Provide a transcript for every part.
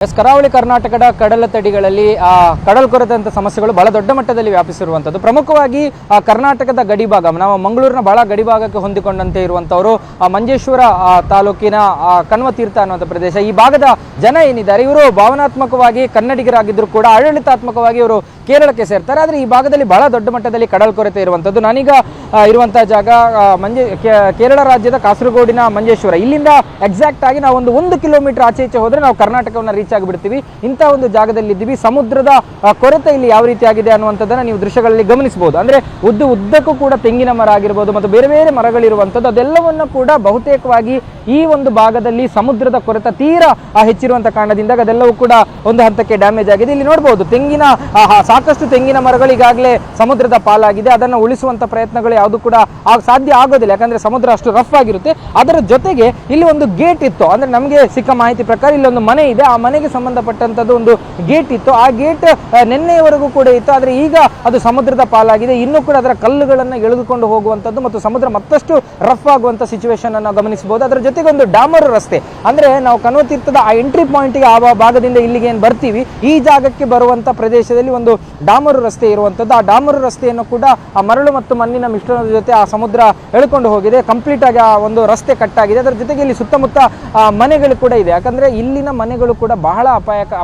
ಕರಾವಳಿ ಕರ್ನಾಟಕದ ಕಡಲ ತಡಿಗಳಲ್ಲಿ ಕಡಲ್ಕೊರೆತಂತ ಸಮಸ್ಯೆಗಳು ಬಹಳ ದೊಡ್ಡ ಮಟ್ಟದಲ್ಲಿ ವ್ಯಾಪಿಸಿರುವಂಥದ್ದು. ಪ್ರಮುಖವಾಗಿ ಕರ್ನಾಟಕದ ಗಡಿಭಾಗ, ನಾವು ಮಂಗಳೂರಿನ ಬಹಳ ಗಡಿಭಾಗಕ್ಕೆ ಹೊಂದಿಕೊಂಡಂತೆ ಇರುವಂಥವರು ಮಂಜೇಶ್ವರ ತಾಲೂಕಿನ ಕಣ್ವತೀರ್ಥ ಅನ್ನುವಂಥ ಪ್ರದೇಶ. ಈ ಭಾಗದ ಜನ ಏನಿದ್ದಾರೆ ಇವರು ಭಾವನಾತ್ಮಕವಾಗಿ ಕನ್ನಡಿಗರಾಗಿದ್ದರೂ ಕೂಡ ಆಡಳಿತಾತ್ಮಕವಾಗಿ ಇವರು ಕೇರಳಕ್ಕೆ ಸೇರ್ತಾರೆ. ಆದರೆ ಈ ಭಾಗದಲ್ಲಿ ಬಹಳ ದೊಡ್ಡ ಮಟ್ಟದಲ್ಲಿ ಕಡಲ್ಕೊರೆತ ಇರುವಂಥದ್ದು. ನಾನೀಗ ಇರುವಂಥ ಜಾಗ ಕೇರಳ ರಾಜ್ಯದ ಕಾಸರಗೋಡಿನ ಮಂಜೇಶ್ವರ. ಇಲ್ಲಿಂದ ಎಕ್ಸಾಕ್ಟ್ ಆಗಿ ನಾವು ಒಂದು ಕಿಲೋಮೀಟರ್ ಆಚೆ ಈಚೆ ಹೋದರೆ ನಾವು ಕರ್ನಾಟಕವನ್ನು ರೀಚ್ ಆಗಿಬಿಡ್ತೀವಿ. ಇಂಥ ಒಂದು ಜಾಗದಲ್ಲಿ ಇದ್ದೀವಿ. ಸಮುದ್ರದ ಕೊರತೆ ಇಲ್ಲಿ ಯಾವ ರೀತಿಯಾಗಿದೆ ಅನ್ನುವಂಥದ್ದನ್ನು ನೀವು ದೃಶ್ಯಗಳಲ್ಲಿ ಗಮನಿಸಬಹುದು. ಅಂದರೆ ಉದ್ದಕ್ಕೂ ಕೂಡ ತೆಂಗಿನ ಮರ ಆಗಿರ್ಬೋದು ಮತ್ತು ಬೇರೆ ಬೇರೆ ಮರಗಳಿರುವಂಥದ್ದು, ಅದೆಲ್ಲವನ್ನು ಕೂಡ ಬಹುತೇಕವಾಗಿ ಈ ಒಂದು ಭಾಗದಲ್ಲಿ ಸಮುದ್ರದ ಕೊರೆತ ತೀರಾ ಹೆಚ್ಚಿರುವಂಥ ಕಾರಣದಿಂದ ಅದೆಲ್ಲವೂ ಕೂಡ ಒಂದು ಹಂತಕ್ಕೆ ಡ್ಯಾಮೇಜ್ ಆಗಿದೆ. ಇಲ್ಲಿ ನೋಡಬಹುದು ಸಾಕಷ್ಟು ತೆಂಗಿನ ಮರಗಳು ಈಗಾಗಲೇ ಸಮುದ್ರದ ಪಾಲಾಗಿದೆ. ಅದನ್ನು ಉಳಿಸುವಂಥ ಪ್ರಯತ್ನಗಳು ಯಾವುದು ಕೂಡ ಸಾಧ್ಯ ಆಗೋದಿಲ್ಲ, ಯಾಕಂದ್ರೆ ಸಮುದ್ರ ಅಷ್ಟು ರಫ್ ಆಗಿರುತ್ತೆ. ಅದರ ಜೊತೆಗೆ ಇಲ್ಲಿ ಒಂದು ಗೇಟ್ ಇತ್ತು. ಅಂದ್ರೆ ನಮಗೆ ಸಿಕ್ಕ ಮಾಹಿತಿ ಪ್ರಕಾರ ಇಲ್ಲಿ ಒಂದು ಮನೆ ಇದೆ. ಆ ಮನೆಗೆ ಸಂಬಂಧಪಟ್ಟಂತದ್ದು ಒಂದು ಗೇಟ್ ಇತ್ತು. ಆ ಗೇಟ್ ನಿನ್ನೆಯವರೆಗೂ ಕೂಡ ಇತ್ತು. ಆದರೆ ಈಗ ಅದು ಸಮುದ್ರದ ಪಾಲಾಗಿದೆ. ಇನ್ನೂ ಕೂಡ ಅದರ ಕಲ್ಲುಗಳನ್ನು ಎಳೆದುಕೊಂಡು ಹೋಗುವಂಥದ್ದು ಮತ್ತು ಸಮುದ್ರ ಮತ್ತಷ್ಟು ರಫ್ ಆಗುವಂಥ ಸಿಚುವೇಶನ್ ಅನ್ನು ಗಮನಿಸಬಹುದು. ಅದರ ಜೊತೆಗೆ ಒಂದು ಡಾಮರು ರಸ್ತೆ, ಅಂದ್ರೆ ನಾವು ಕಣ್ವತೀರ್ಥದ ಆ ಎಂಟ್ರಿ ಪಾಯಿಂಟ್ಗೆ ಆ ಭಾಗದಿಂದ ಇಲ್ಲಿಗೆ ಏನು ಬರ್ತೀವಿ, ಈ ಜಾಗಕ್ಕೆ ಬರುವಂಥ ಪ್ರದೇಶದಲ್ಲಿ ಒಂದು ಡಾಮರು ರಸ್ತೆ ಇರುವಂಥದ್ದು. ಆ ಡಾಮರು ರಸ್ತೆಯನ್ನು ಕೂಡ ಆ ಮರಳು ಮತ್ತು ಮಣ್ಣಿನ ಮಿಶ್ರಣದ ಜೊತೆ ಆ ಸಮುದ್ರ ಎಳ್ಕೊಂಡು ಹೋಗಿದೆ. ಕಂಪ್ಲೀಟ್ ಆಗಿ ಆ ಒಂದು ರಸ್ತೆ ಕಟ್ಟಾಗಿದೆ. ಅದರ ಜೊತೆಗೆ ಇಲ್ಲಿ ಸುತ್ತಮುತ್ತ ಮನೆಗಳು ಕೂಡ ಇದೆ. ಯಾಕಂದ್ರೆ ಇಲ್ಲಿನ ಮನೆಗಳು ಕೂಡ ಬಹಳ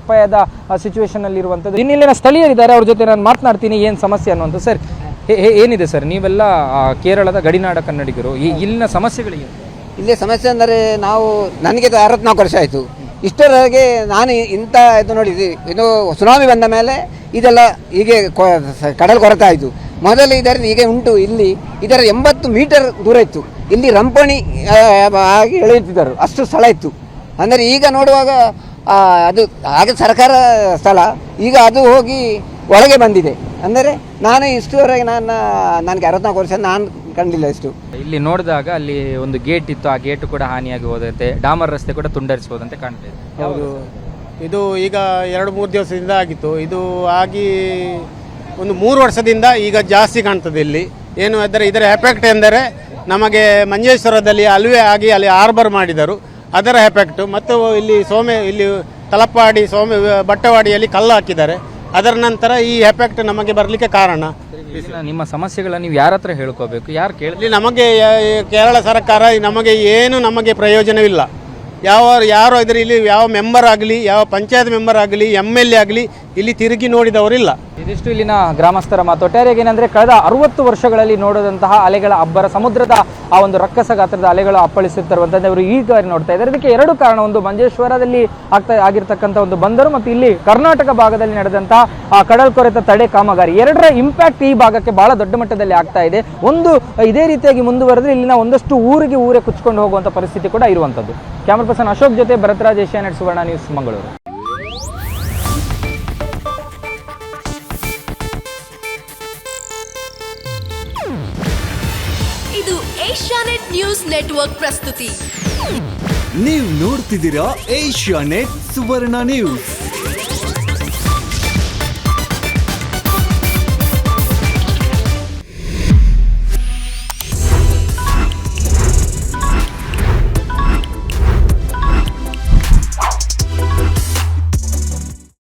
ಅಪಾಯದ ಸಿಚುವೇಶನ್ ಅಲ್ಲಿ ಇರುವಂಥದ್ದು. ಇಲ್ಲಿನ ಸ್ಥಳೀಯರಿದ್ದಾರೆ, ಅವ್ರ ಜೊತೆ ನಾನು ಮಾತನಾಡ್ತೀನಿ ಏನು ಸಮಸ್ಯೆ ಅನ್ನುವಂಥ. ಸರ್, ಏನಿದೆ ಸರ್, ನೀವೆಲ್ಲ ಕೇರಳದ ಗಡಿನಾಡ ಕನ್ನಡಿಗರು, ಇಲ್ಲಿನ ಸಮಸ್ಯೆಗಳಿಗೆ? ಇಲ್ಲಿ ಸಮಸ್ಯೆ ಅಂದರೆ ನನಗೆ 64 ವರ್ಷ ಆಯಿತು. ಇಷ್ಟರವರೆಗೆ ನಾನು ಇಂಥ ಇದು ನೋಡಿದ್ವಿ. ಇದು ಸುನಾಮಿ ಬಂದ ಮೇಲೆ ಇದೆಲ್ಲ ಹೀಗೆ ಕಡಲ್ ಕೊರತೆ ಆಯಿತು. ಮೊದಲು ಇದರ ಹೀಗೆ ಉಂಟು. ಇಲ್ಲಿ ಇದರ 80 ಮೀಟರ್ ದೂರ ಇತ್ತು. ಇಲ್ಲಿ ರಂಪಣಿ ಆಗಿ ಎಳೆಯುತ್ತಿದ್ದರು, ಅಷ್ಟು ಸ್ಥಳ ಇತ್ತು. ಅಂದರೆ ಈಗ ನೋಡುವಾಗ ಅದು ಆಗ ಸರ್ಕಾರ ಸ್ಥಳ, ಈಗ ಅದು ಹೋಗಿ ಒಳಗೆ ಬಂದಿದೆ. ಅಂದರೆ ನಾನು ಇಷ್ಟುವರೆಗೆ ನನಗೆ 64 ವರ್ಷ ನಾನು ಕಂಡಿಲ್ಲ ಇಷ್ಟು. ಇಲ್ಲಿ ನೋಡಿದಾಗ ಅಲ್ಲಿ ಒಂದು ಗೇಟ್ ಇತ್ತು, ಆ ಗೇಟ್ ಕೂಡ ಹಾನಿಯಾಗಿ ಹೋದಂತೆ, ಡಾಮರ್ ರಸ್ತೆ ಕೂಡ ತುಂಡರಿಸಬಹುದಂತೆ ಕಾಣ್ತಾ ಇದೆ. ಹೌದು, ಇದು ಈಗ 2-3 ದಿವಸದಿಂದ ಆಗಿತ್ತು. ಇದು ಆಗಿ ಒಂದು 3 ವರ್ಷದಿಂದ ಈಗ ಜಾಸ್ತಿ ಕಾಣ್ತದೆ. ಇಲ್ಲಿ ಏನು ಇದರ ಎಫೆಕ್ಟ್ ಎಂದರೆ ನಮಗೆ ಮಂಜೇಶ್ವರದಲ್ಲಿ ಅಲ್ವೇ ಆಗಿ ಅಲ್ಲಿ ಆರ್ಬರ್ ಮಾಡಿದರು, ಅದರ ಎಫೆಕ್ಟ್. ಮತ್ತು ಇಲ್ಲಿ ಇಲ್ಲಿ ತಲಪ್ಪಾಡಿ ಬಟ್ಟವಾಡಿಯಲ್ಲಿ ಕಲ್ಲು ಹಾಕಿದ್ದಾರೆ. ಅದರ ನಂತರ ಈ ಎಫೆಕ್ಟ್ ನಮಗೆ ಬರಲಿಕ್ಕೆ ಕಾರಣ. ನಿಮ್ಮ ಸಮಸ್ಯೆಗಳನ್ನು ನೀವು ಯಾರ ಹತ್ರ ಹೇಳ್ಕೋಬೇಕು, ಯಾರು ಕೇಳಿ? ನಮಗೆ ಕೇರಳ ಸರ್ಕಾರ ನಮಗೆ ಪ್ರಯೋಜನವಿಲ್ಲ. ಯಾರೋ ಇದ್ರೆ ಇಲ್ಲಿ ಯಾವ ಮೆಂಬರ್ ಆಗಲಿ, ಯಾವ ಪಂಚಾಯತ್ ಮೆಂಬರ್ ಆಗಲಿ, MLA ಆಗಲಿ ಇಲ್ಲಿ ತಿರುಗಿ ನೋಡಿದವರಿಲ್ಲ. ಇದಿಷ್ಟು ಇಲ್ಲಿನ ಗ್ರಾಮಸ್ಥರ ಮಾತು. ಒಟ್ಟಾರೆಯಾಗಿ ಏನಂದ್ರೆ ಕಳೆದ 60 ವರ್ಷಗಳಲ್ಲಿ ನೋಡಿದಂತಹ ಅಲೆಗಳ ಅಬ್ಬರ, ಸಮುದ್ರದ ಆ ಒಂದು ರಕ್ಕಸ ಗಾತ್ರದ ಅಲೆಗಳು ಅಪ್ಪಳಿಸುತ್ತಿರುವಂಥದ್ದು ಇವರು ಈಗ ನೋಡ್ತಾ ಇದ್ದಾರೆ. ಇದಕ್ಕೆ 2 ಕಾರಣ. ಒಂದು ಮಂಜೇಶ್ವರದಲ್ಲಿ ಆಗಿರ್ತಕ್ಕಂಥ ಒಂದು ಬಂದರು ಮತ್ತು ಇಲ್ಲಿ ಕರ್ನಾಟಕ ಭಾಗದಲ್ಲಿ ನಡೆದಂತಹ ಕಡಲ್ಕೊರೆತ ತಡೆ ಕಾಮಗಾರಿ. 2ರ ಇಂಪ್ಯಾಕ್ಟ್ ಈ ಭಾಗಕ್ಕೆ ಬಹಳ ದೊಡ್ಡ ಮಟ್ಟದಲ್ಲಿ ಆಗ್ತಾ ಇದೆ. ಒಂದು ಇದೇ ರೀತಿಯಾಗಿ ಮುಂದುವರೆದ್ರೆ ಇಲ್ಲಿನ ಒಂದಷ್ಟು ಊರೇ ಕುಚ್ಕೊಂಡು ಹೋಗುವಂಥ ಪರಿಸ್ಥಿತಿ ಕೂಡ ಇರುವಂಥದ್ದು. ಕ್ಯಾಮರಾ ಪರ್ಸನ್ ಅಶೋಕ್ ಜೊತೆ ಭರತರಾಜ್, ಏಷ್ಯಾನೆಟ್ ಸುವರ್ಣ ನ್ಯೂಸ್, ಮಂಗಳೂರು. ಇದು ಏಷ್ಯಾನೆಟ್ ನ್ಯೂಸ್ ನೆಟ್ವರ್ಕ್ ಪ್ರಸ್ತುತಿ. ನೀವು ನೋಡ್ತಿದ್ದೀರಾ ಏಷ್ಯಾನೆಟ್ ಸುವರ್ಣ ನ್ಯೂಸ್.